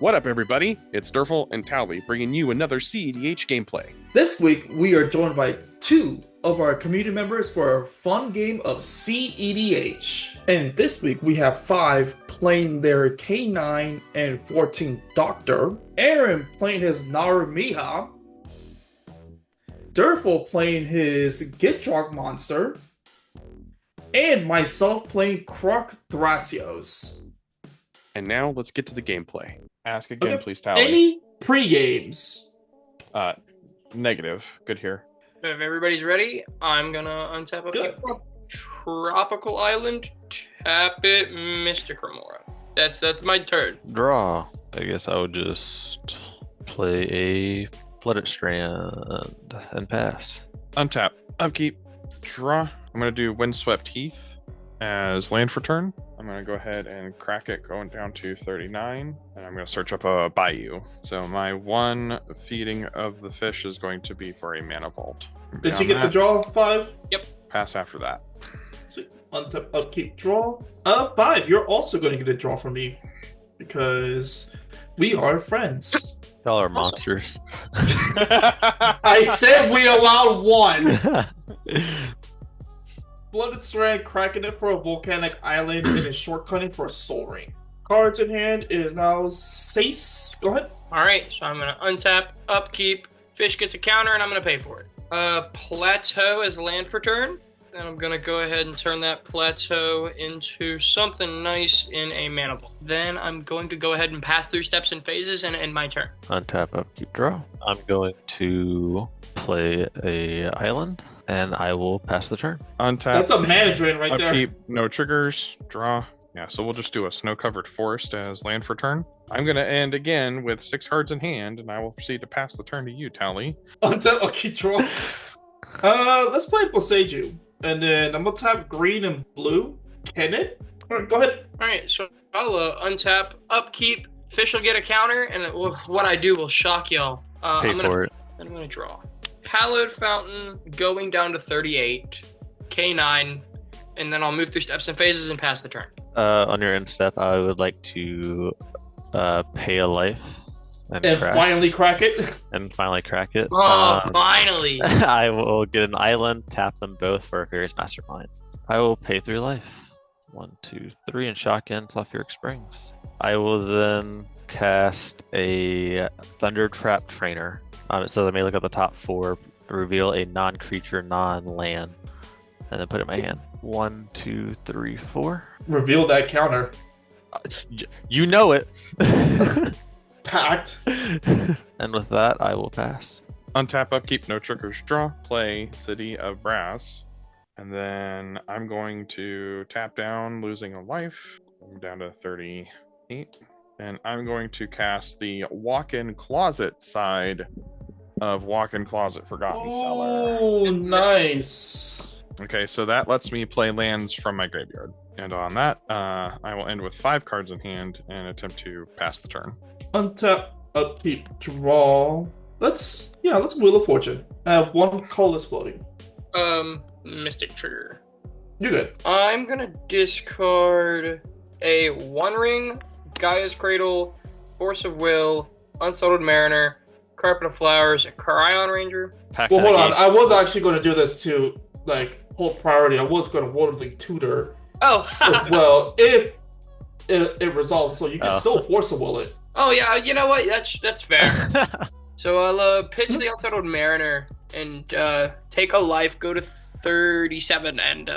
What up, everybody? It's Durful and Towley bringing you another cEDH gameplay. This week, we are joined by two of our community members for a fun game of cEDH. And this week, we have 5 playing their K9 and 14 Doctor, Aaron playing his NARU MEHA, Durful playing his Gitrog monster, and myself playing Krark Thrasios. And now let's get to the gameplay. Ask again, Okay. please, Tally. Any pre-games? Negative. Good here. If everybody's ready, I'm gonna untap a Good. tropical island. Tap it, Mr. Cremora. That's my turn. Draw. I guess I would just play a Flooded Strand and pass. Untap. Upkeep. Draw. I'm going to do Windswept Heath as land for turn. I'm going to go ahead and crack it going down to 39. And I'm going to search up a Bayou. So my one feeding of the fish is going to be for a mana vault. Did you get the draw 5? Pass after that. Sweet. Untap, upkeep, draw. 5. You're also going to get a draw from me because we are friends. Y'all are monsters. I said we allowed 1. Blooded Strand, cracking it for a volcanic island, and is shortcutting for a soul ring. Cards in hand is now Sace. Go ahead. Alright, so I'm gonna untap, upkeep, fish gets a counter, and I'm gonna pay for it. Plateau as land for turn. And I'm gonna go ahead and turn that plateau into something nice in a mana vault. Then I'm going to go ahead and pass through steps and phases and end my turn. Untap, upkeep, draw. I'm going to play a island, and I will pass the turn. Untap. That's a mana drain right there. Upkeep. No triggers. Draw. Yeah, so we'll just do a snow-covered forest as land for turn. I'm going to end again with 6 cards in hand, and I will proceed to pass the turn to you, Tally. Untap, upkeep, draw. Let's play Boseiju. And then I'm gonna tap green and blue. Can it? Alright, go ahead. Alright, so I'll untap, upkeep, fish will get a counter, and what I do will shock y'all. Pay for it. I'm gonna draw. Hallowed Fountain going down to 38, K9, and then I'll move through steps and phases and pass the turn. On your end step, I would like to pay a life and crack. Finally crack it. And finally crack it. Oh, finally! I will get an island, tap them both for a Fairy's Mastermind. I will pay 3 life. 1, 2, 3, and shotgun Sulfuric Springs. I will then cast a Thunder Trap Trainer. It says I may look at the top 4, reveal a non-creature, non-land, and then put it in my hand. 1, 2, 3, 4. Reveal that counter. You know it. Packed. And with that, I will pass. Untap, upkeep, no triggers, draw, play City of Brass. And then I'm going to tap down, losing a life. I'm down to 38. And I'm going to cast the Walk-in Closet side of Walk-in Closet Forgotten Cellar. Oh, nice. Okay, so that lets me play lands from my graveyard. And on that, I will end with 5 cards in hand and attempt to pass the turn. Untap, upkeep, draw. Let's Wheel of Fortune. I have 1 colorless floating. Mystic Trigger. You're good. I'm gonna discard a One Ring, Gaia's Cradle, Force of Will, Unsettled Mariner, Carpet of Flowers, a Cryon Ranger. Well, hold on. I was actually going to do this to, hold priority. I was going to Waterly Tutor Oh, as well, if it resolves, so you can still Force of Will it. oh yeah. You know what? That's fair. So I'll pitch the Unsettled Mariner and take a life, go to 37, and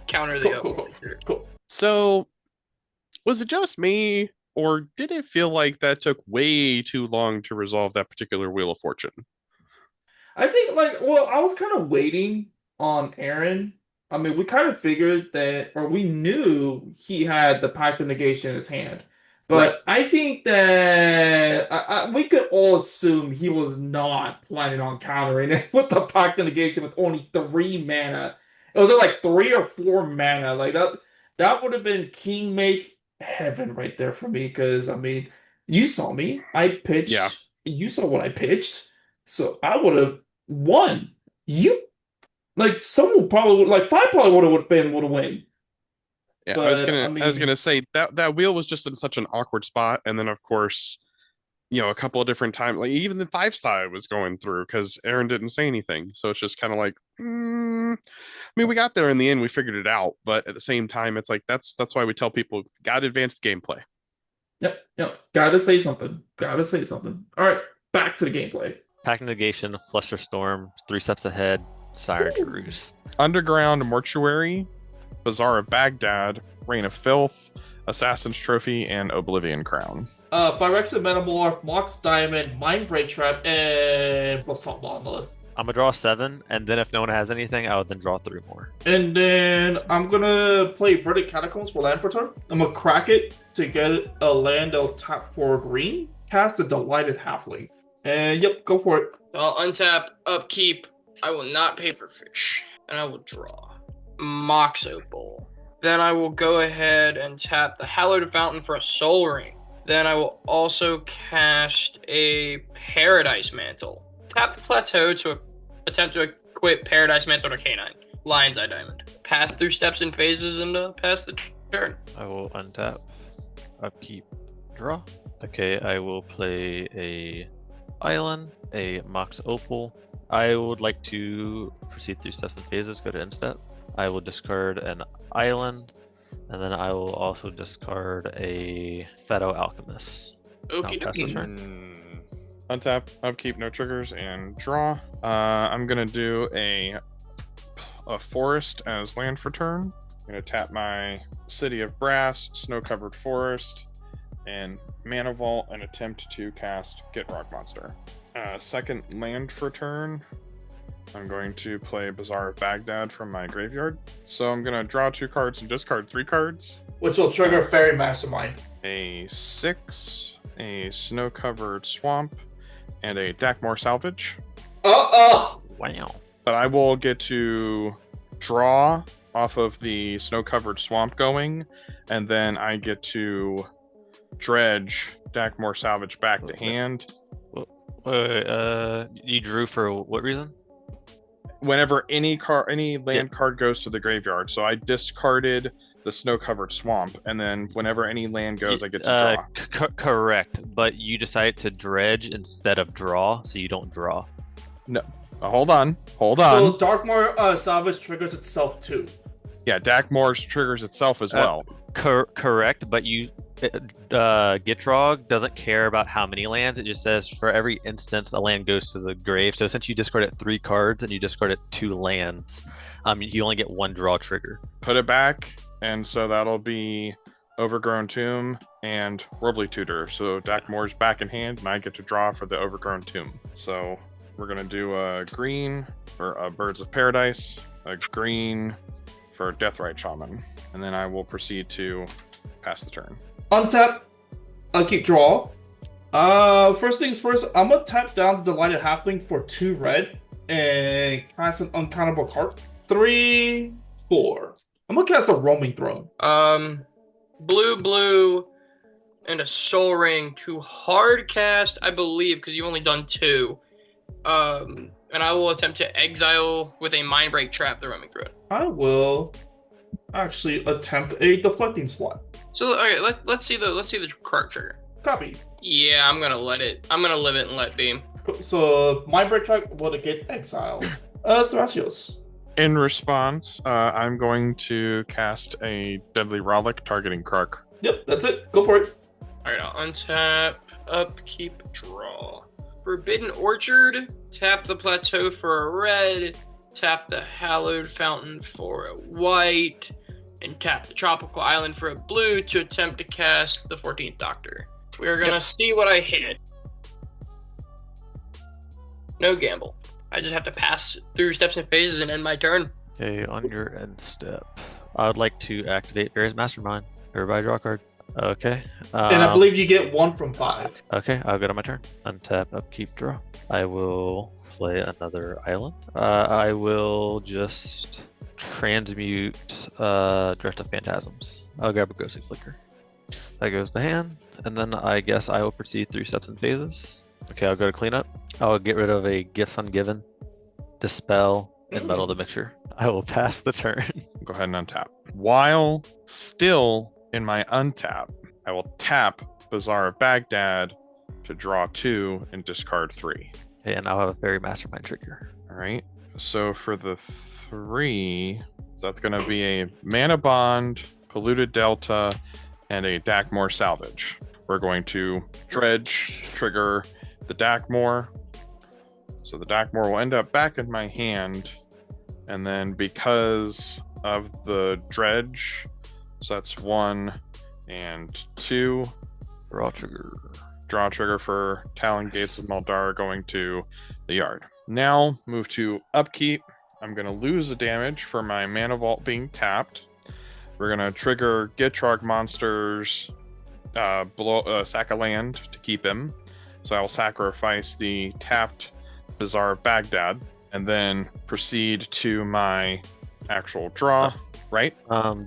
counter the Cool. So, was it just me, or did it feel like that took way too long to resolve that particular Wheel of Fortune? I think, I was kind of waiting on Aaron. I mean, we kind of figured that, or we knew he had the Pact of Negation in his hand. But I think that we could all assume he was not planning on countering it with the Pact of Negation with only 3 mana. It was 3 or 4 mana. That would have been King Make Heaven right there for me. Because, I mean, you saw me. I pitched. Yeah. You saw what I pitched. So I would have won. Someone probably would, 5 probably would have been able to win. Yeah, But, I was gonna say that wheel was just in such an awkward spot, and then of course a couple of different times, like even the 5-star was going through because Aaron didn't say anything. So it's just kind of like, I mean, we got there in the end, we figured it out, but at the same time, it's like that's why we tell people got advanced gameplay. Yep. Gotta say something. All right, back to the gameplay. Pact Negation, Fluster Storm, 3 steps ahead, Siren's Ruse. Underground Mortuary, Bazaar of Baghdad, Reign of Filth, Assassin's Trophy, and Oblivion Crown. Phyrexian Metamorph, Mox Diamond, Mindbreak Trap, and Basalt Monolith. I'm gonna draw 7, and then if no one has anything, I would then draw 3 more. And then I'm gonna play Verdict Catacombs for land for turn. I'm gonna crack it to get a land that'll tap for green. Cast a Delighted Halfling. And yep, go for it. I'll untap, upkeep. I will not pay for fish. And I will draw Mox Opal. Then I will go ahead and tap the Hallowed Fountain for a Soul Ring. Then I will also cast a Paradise Mantle. Tap the Plateau to attempt to equip Paradise Mantle to Canine. Lion's Eye Diamond. Pass through steps and phases and pass the turn. I will untap, upkeep, draw. Okay, I will play a Island, a Mox Opal. I would like to proceed through steps and phases, go to end step. I will discard an Island, and then I will also discard a Feto Alchemist. Okie I'll pass the dokie. turn. Untap, upkeep, no triggers, and draw. I'm gonna do a forest as land for turn. I'm gonna tap my City of Brass, Snow-Covered Forest, and Mana Vault, and attempt to cast Gitrog Monster. Second land for turn. I'm going to play Bazaar of Baghdad from my graveyard. So I'm gonna draw 2 cards and discard 3 cards. Which will trigger Fairy Mastermind. A 6, a Snow-Covered Swamp, and a Dakmor Salvage. Uh-oh! Wow. But I will get to draw off of the Snow-Covered Swamp going, and then I get to dredge Dakmor Salvage back to hand. You drew for what reason? Whenever any land card goes to the graveyard. So I discarded the Snow-Covered Swamp, and then whenever any land goes, I get to draw. Correct, but you decided to dredge instead of draw, so you don't draw. No, hold on. So Darkmoor Salvage triggers itself too. Yeah, Dakmor triggers itself as well. Correct, but Gitrog doesn't care about how many lands. It just says for every instance a land goes to the grave. So since you discarded 3 cards and you discarded 2 lands, you only get 1 draw trigger. Put it back, and so that'll be Overgrown Tomb and Warbly Tutor. So Dakmor's back in hand, and I get to draw for the Overgrown Tomb. So we're gonna do a green for Birds of Paradise, a green for Deathrite Shaman, and then I will proceed to pass the turn. Untap, upkeep, draw. First things first, I'm gonna tap down the Delighted Halfling for 2 red and cast an uncountable card. 3, 4. I'm gonna cast a Roaming Throne. Blue, and a Soul Ring to hard cast, I believe, because you've only done 2. And I will attempt to exile with a Mindbreak Trap the Roaming Throne. I will actually attempt a Deflecting Swat. So okay, let's see the Krark trigger. Copy. Yeah, I'm gonna live it and let be. So Mindbreak Trap will get exiled. Thrasios. In response, I'm going to cast a Deadly Rollick targeting Krark. Yep, that's it. Go for it. Alright, I'll untap, upkeep, draw. Forbidden Orchard, tap the Plateau for a red, tap the Hallowed Fountain for a white, and tap the Tropical Island for a blue to attempt to cast the 14th Doctor. We're gonna see what I hit. No gamble. I just have to pass through steps and phases and end my turn. Okay, on your end step, I would like to activate Various Mastermind. Everybody draw a card. Okay. And I believe you get 1 from 5. Okay, I'll go to my turn. Untap, upkeep, draw. I will play another island. I will just transmute Drift of Phantasms. I'll grab a Ghostly Flicker. That goes to hand, and then I guess I will proceed through steps and phases. Okay, I'll go to cleanup. I'll get rid of a Gifts Ungiven, Dispel, and Muddle the Mixture. I will pass the turn. Go ahead and untap. While still in my untap, I will tap Bazaar of Baghdad, to draw 2 and discard 3. Okay, and I'll have a fairy mastermind trigger. All right. So for the 3, so that's going to be a Mana Bond, Polluted Delta, and a Dakmor Salvage. We're going to dredge, trigger the Dakmor. So the Dakmor will end up back in my hand. And then because of the dredge, so that's 1 and 2. Draw trigger. Draw trigger for Talon Gates of Maldar going to the yard. Now move to upkeep. I'm going to lose a damage for my Mana Vault being tapped. We're going to trigger Gitrog monsters, sack a land to keep him. So I will sacrifice the tapped Bazaar of Baghdad and then proceed to my actual draw, right?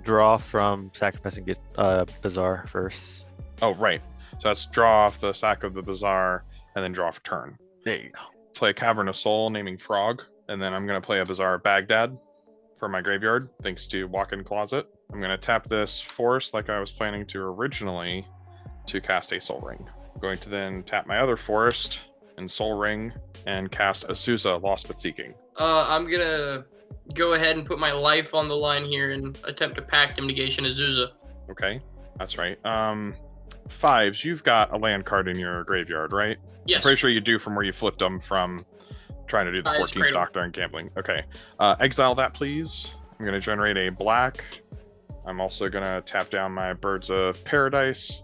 Draw from sacrificing Bazaar first. Oh, right. So that's draw off the sack of the Bazaar and then draw for turn. There you go. Play a Cavern of Soul naming Frog, and then I'm going to play a Bazaar of Baghdad for my graveyard, thanks to Walk-in Closet. I'm going to tap this forest like I was planning to originally to cast a Soul Ring. I'm going to then tap my other forest and Soul Ring and cast Azusa, Lost But Seeking. I'm gonna go ahead and put my life on the line here and attempt to Pact of Negation Azusa. Okay, that's right. 5s, you've got a land card in your graveyard, right? Yes. I'm pretty sure you do from where you flipped them from trying to do the It's 14th Cradle. Doctor and gambling. Okay. Exile that, please. I'm going to generate a black. I'm also going to tap down my Birds of Paradise,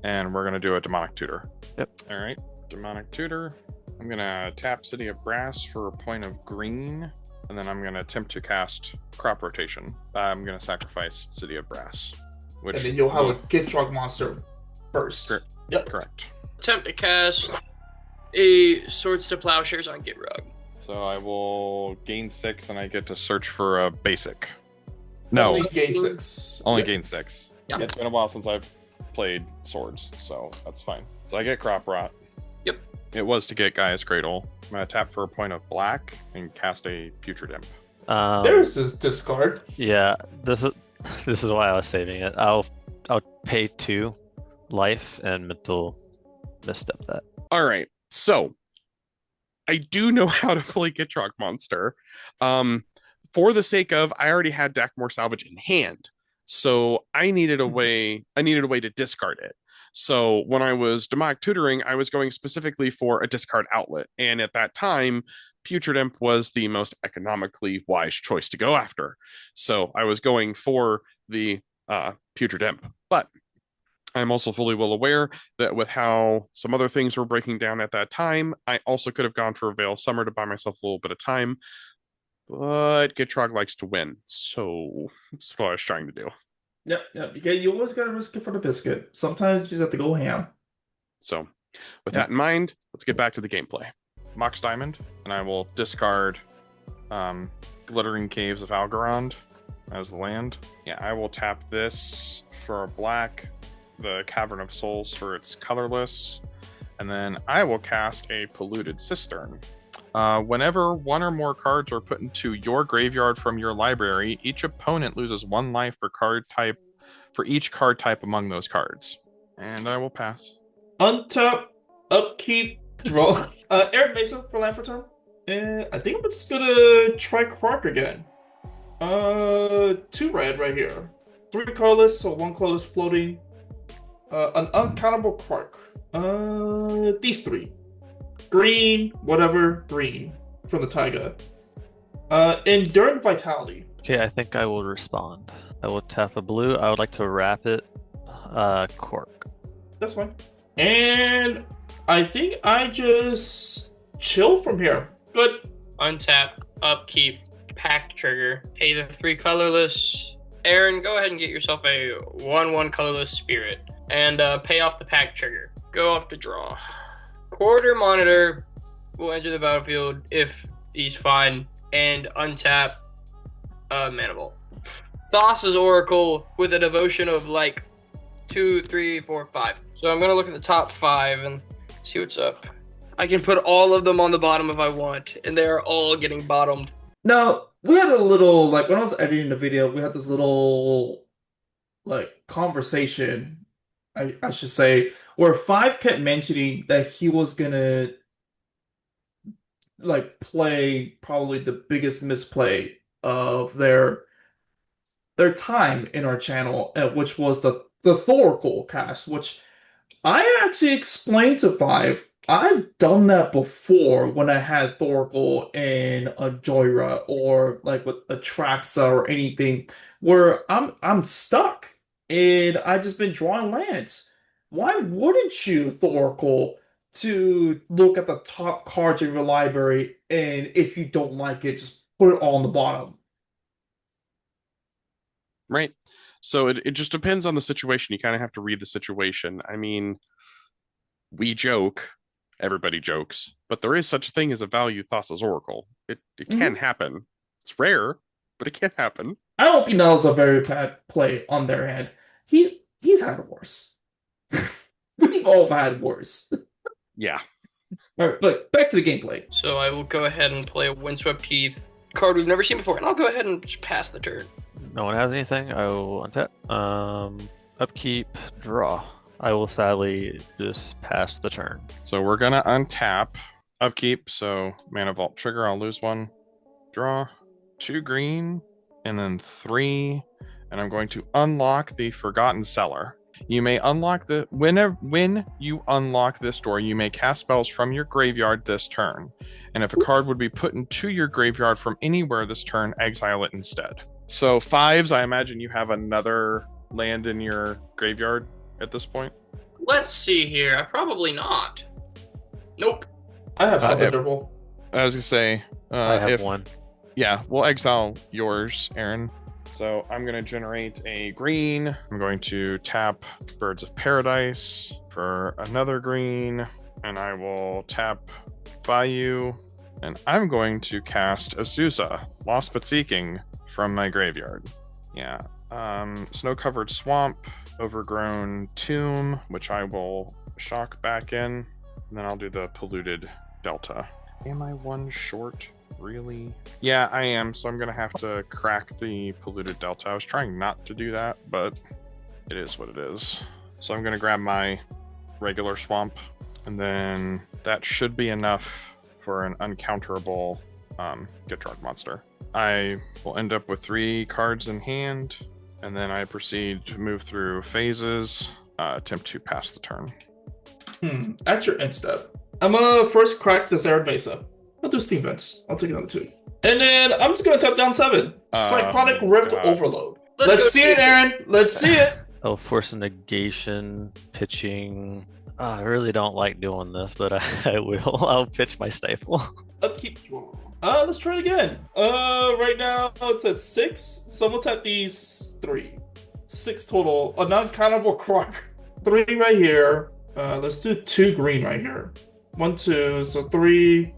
and we're going to do a Demonic Tutor. Yep. All right. Demonic Tutor. I'm going to tap City of Brass for a point of green, and then I'm going to attempt to cast Crop Rotation. I'm going to sacrifice City of Brass. Which And then you'll have a Gitrog monster first. Correct. Yep. Correct. Attempt to cast a Swords to Plowshares on Gitrog. So I will gain 6, and I get to search for a basic. No, Only gain 6. only Yep. gain 6. Yeah. It's been a while since I've played swords, so that's fine. So I get Crop Rot. Yep. It was to get Gaia's Cradle. I'm going to tap for a point of black and cast a Putrid Imp. There's his discard. Yeah, this is why I was saving it. I'll pay 2 life and mental misstep that. All right, so I do know how to play Gitrog Monster. For the sake of, I already had Dakmor Salvage in hand, so I needed a way to discard it. So when I was demonic tutoring, I was going specifically for a discard outlet, and at that time, Putrid Imp was the most economically wise choice to go after. So I was going for the Putrid Imp, but I'm also fully well aware that with how some other things were breaking down at that time, I also could have gone for a Veil Summer to buy myself a little bit of time. But Gitrog likes to win, so that's what I was trying to do. Yep. You always gotta risk it for the biscuit. Sometimes you just have to go ham. So, with that in mind, let's get back to the gameplay. Mox Diamond, and I will discard Glittering Caves of Algorand as the land. Yeah, I will tap this for a black, the Cavern of Souls for its colorless, and then I will cast a Polluted Cistern. Whenever one or more cards are put into your graveyard from your library, each opponent loses 1 life for each card type among those cards. And I will pass. Untap, upkeep, draw. Eric Mason for land for turn. And I think I'm just gonna try Krark again. 2 red right here. 3 colorless, so 1 colorless floating. An uncountable Krark. These 3. Green, whatever, green from the Taiga. Enduring Vitality. Okay, I think I will respond. I will tap a blue. I would like to wrap it. Cork. That's fine. And I think I just chill from here. Good. Untap, upkeep, Pact trigger, pay the 3 colorless. Aaron, go ahead and get yourself a 1/1 colorless spirit and pay off the Pact trigger. Go off to draw. Quarter Monitor will enter the battlefield if he's fine and untap Mana Vault. Thassa's Oracle with a devotion of like 2, 3, 4, 5. So I'm gonna look at the top 5 and see what's up. I can put all of them on the bottom if I want, and they are all getting bottomed. Now, we had a little, like, when I was editing the video, we had this little, like, conversation, I should say, where 5 kept mentioning that he was gonna like play probably the biggest misplay of their time in our channel, which was the Thoracle cast, which I actually explained to Five. I've done that before when I had Thoracle in a Joyra or like with a Traxa or anything, where I'm stuck and I just been drawing lands. Why wouldn't you Thoracle to look at the top cards in your library, and if you don't like it, just put it all on the bottom? Right. So it just depends on the situation. You kind of have to read the situation. I mean, we joke, everybody jokes, but there is such a thing as a value Thassa's Oracle. It can happen. It's rare, but it can happen. I hope he knows a very bad play on their hand. He's had worse. We've all had worse. Yeah. All right, but back to the gameplay. So I will go ahead and play a Windswept Heath card we've never seen before, and I'll go ahead and just pass the turn. No one has anything. I will untap. Upkeep, draw. I will sadly just pass the turn. So we're gonna untap, upkeep. So Mana Vault trigger. I'll lose one. Draw 2 green, and then 3. And I'm going to unlock the Forgotten Cellar. You may unlock the when you unlock this door, you may cast spells from your graveyard this turn. And if a card would be put into your graveyard from anywhere this turn, exile it instead. So 5s, I imagine you have another land in your graveyard at this point. Let's see here. Probably not. Nope. I have something durable. I was gonna say, I have one. Yeah, we'll exile yours, Aaron. So I'm gonna generate a green. I'm going to tap Birds of Paradise for another green, and I will tap Bayou, and I'm going to cast Azusa, Lost But Seeking, from my graveyard. Yeah. Snow-covered swamp, overgrown tomb, which I will shock back in, and then I'll do the polluted delta. Am I one short? Really? Yeah, I am. So I'm gonna have to crack the polluted delta. I was trying not to do that, but it is what it is. So I'm gonna grab my regular swamp, and then that should be enough for an uncounterable Gitrog monster. I will end up with 3 cards in hand, and then I proceed to move through phases, attempt to pass the turn. At your end step, I'm gonna first crack the Zerad Mesa. I'll do Steam Vents. I'll take another 2. And then I'm just gonna tap down 7. Cyclonic Rift Overload. Let's see it, Aaron. Let's see it. I'll force a negation, pitching. I really don't like doing this, but I will. I'll pitch my Stifle. Upkeep draw. Let's try it again. Right now it's at 6. Someone tap these 3. 6 total. A non-countable Krark. 3 right here. Let's do 2 green right here. 1, 2, so 3.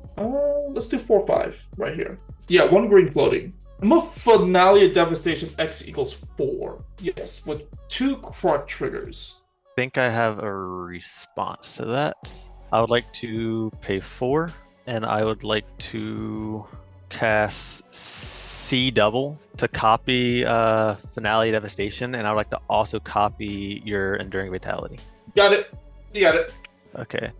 Let's do 4, 5 right here. Yeah, 1 green floating. I'm a Finale of Devastation X equals 4. Yes, with 2 Krark triggers. I think I have a response to that. I would like to pay 4, and I would like to cast C double to copy Finale Devastation, and I would like to also copy your Enduring Vitality. Got it. You got it. Okay.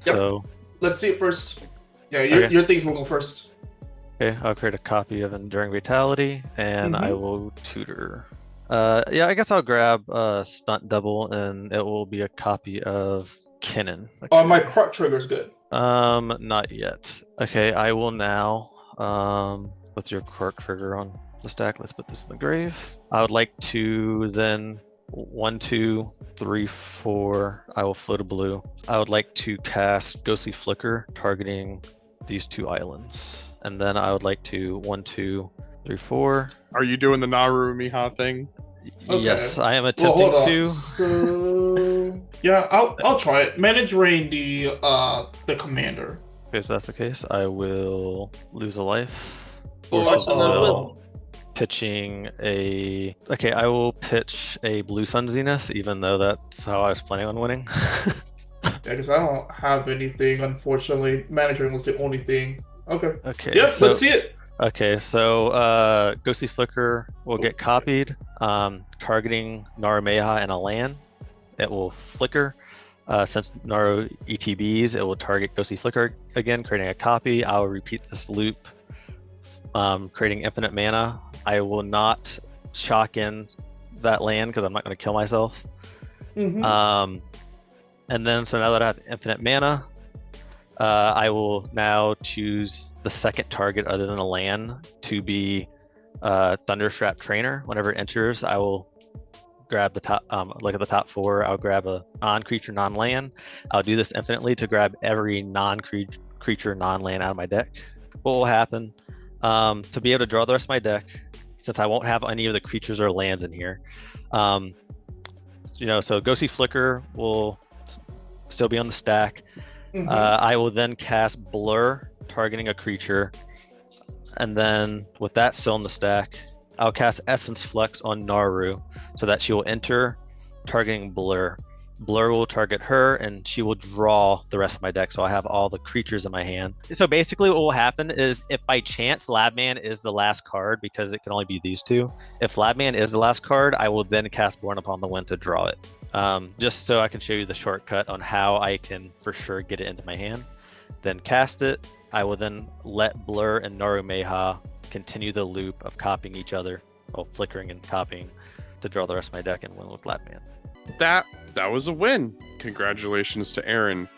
Yep. So let's see it first. Yeah, Okay. your things will go first. okay, I'll create a copy of Enduring Vitality, and I will tutor. Yeah, I guess I'll grab Stunt Double, and it will be a copy of Kinnan. Oh, my Krark trigger's good. Not yet. Okay, I will now, with your Krark trigger on the stack, let's put this in the grave. I would like to then 1, 2, 3, 4. I will float a blue. I would like to cast Ghostly Flicker, targeting these 2 islands, and then I would like to 1, 2, 3, 4. Are you doing the Naru Meha thing? Okay. Yes, I am attempting hold on. to. So yeah, I'll try it. Manage Rain, the commander. If that's the case, I will lose a life. Oh, Force of another Will. Pitching a. Okay, I will pitch a Blue Sun Zenith, even though that's how I was planning on winning. Yeah, because I don't have anything, unfortunately. Manage Rain was the only thing. Okay. Okay. Yep, so, let's see it. Okay, so Ghostly Flicker will get copied, targeting NARU MEHA and a land. It will flicker. Since NARU ETBs, it will target Ghostly Flicker again, creating a copy. I will repeat this loop, creating infinite mana. I will not shock in that land because I'm not going to kill myself. Mm-hmm. And then, so now that I have infinite mana, I will now choose the second target other than a land to be Thunderstrap Trainer. Whenever it enters, I will grab the top, look at the top 4. I'll grab a non-creature, non-land. I'll do this infinitely to grab every non-creature, non-land out of my deck. What will happen? To be able to draw the rest of my deck, since I won't have any of the creatures or lands in here, so Ghostly Flicker will still be on the stack. Mm-hmm. I will then cast Blur, targeting a creature, and then with that still on the stack, I'll cast Essence Flex on Naru so that she will enter, targeting Blur. Blur will target her, and she will draw the rest of my deck, so I have all the creatures in my hand. So basically what will happen is, if by chance Labman is the last card, because it can only be these two, if Labman is the last card, I will then cast Born Upon the Wind to draw it. Just so I can show you the shortcut on how I can for sure get it into my hand. Then cast it. I will then let Blur and NARU MEHA continue the loop of copying each other, or flickering and copying, to draw the rest of my deck and win with Labman. That was a win. Congratulations to Aaron.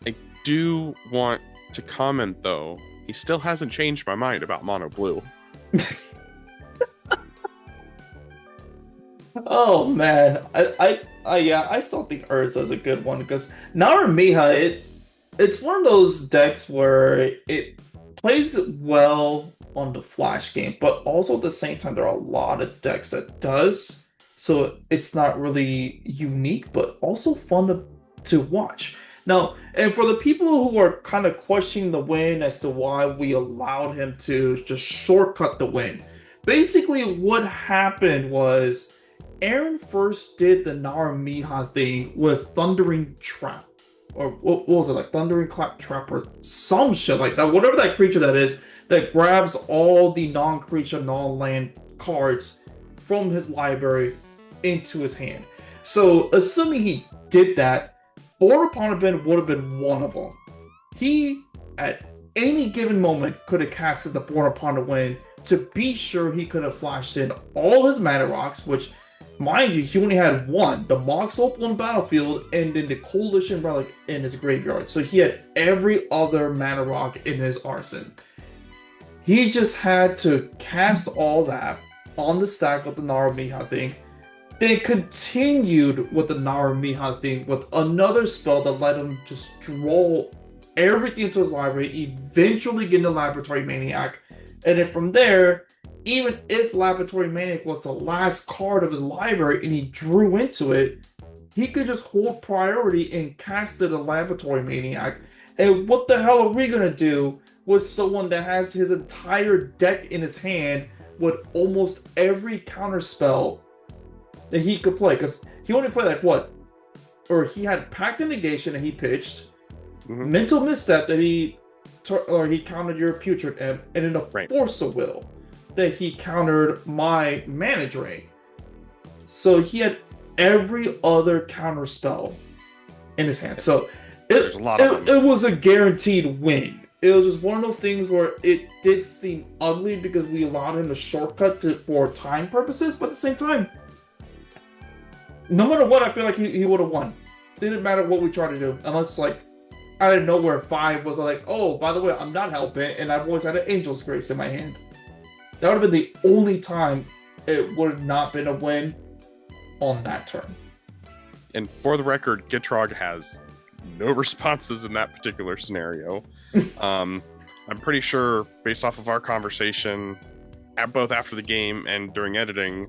I do want to comment though, he still hasn't changed my mind about mono blue. Oh man, I still think Urza's a good one because NARU MEHA, it's one of those decks where it plays well on the flash game, but also at the same time there are a lot of decks that does. So it's not really unique, but also fun to watch. Now, and for the people who are kind of questioning the win as to why we allowed him to just shortcut the win, basically what happened was Aaron first did the NARU MEHA thing with Thundering Trap. Or what was it, like Thundering Clap Trap or some shit like that. Whatever that creature that is, that grabs all the non-creature, non-land cards from his library into his hand. So, assuming he did that, Born Upon a Wind would have been one of them. He, at any given moment, could have casted the Born Upon a Wind to be sure he could have flashed in all his mana rocks, which, mind you, he only had one, the Mox Opal on battlefield, and then the Coalition Relic in his graveyard. So he had every other mana rock in his arsenal. He just had to cast all that on the stack with the NARU MEHA thing, then continued with the NARU MEHA thing with another spell that let him just draw everything into his library, eventually get into Laboratory Maniac, and then from there, even if Laboratory Maniac was the last card of his library and he drew into it, he could just hold priority and cast it a Laboratory Maniac. And what the hell are we gonna do with someone that has his entire deck in his hand with almost every counter spell that he could play? Because he only played like what? Or he had Pact of Negation that he pitched, Mental Misstep that he countered your Putrid Imp, and then a Force of Will that he countered my Mana Drain. So he had every other counter spell in his hand. So it was a guaranteed win. It was just one of those things where it did seem ugly because we allowed him to shortcut for time purposes, but at the same time, no matter what, I feel like he would have won. Didn't matter what we tried to do, unless like out of nowhere 5 was like, oh, by the way, I'm not Hellbent, and I've always had an Angel's Grace in my hand. That would have been the only time it would have not been a win on that turn. And for the record, Gitrog has no responses in that particular scenario. I'm pretty sure, based off of our conversation, both after the game and during editing,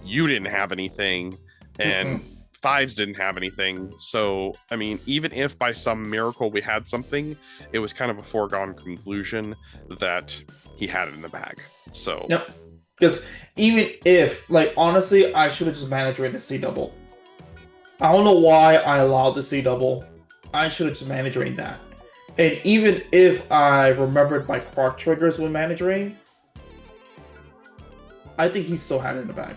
you didn't have anything, and Fives didn't have anything. So, I mean, even if by some miracle we had something, it was kind of a foregone conclusion that he had it in the bag. So, yep. Because even if, like, honestly, I should have just managed the C double. I don't know why I allowed the C double. I should have just managed that. And even if I remembered my Krark triggers when managing, I think he still had it in the bag.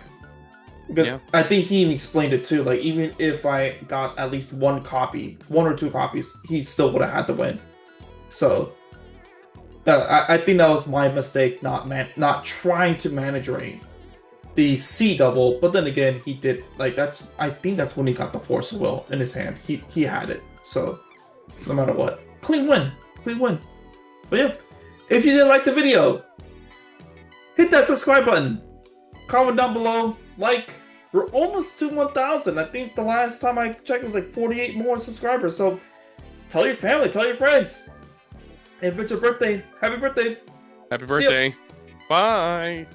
Because Yeah. I think he even explained it too. Like, even if I got at least one or two copies, he still would have had to win. So, I think that was my mistake, not trying to manage rain. The C double, but then again, he did, like, I think that's when he got the Force of Will in his hand. He had it. So, no matter what. Clean win. But yeah, if you did like the video, hit that subscribe button. Comment down below. Like, we're almost to 1,000. I think the last time I checked it was like 48 more subscribers. So, tell your family, tell your friends. And if it's your birthday, happy birthday. Happy birthday. Bye.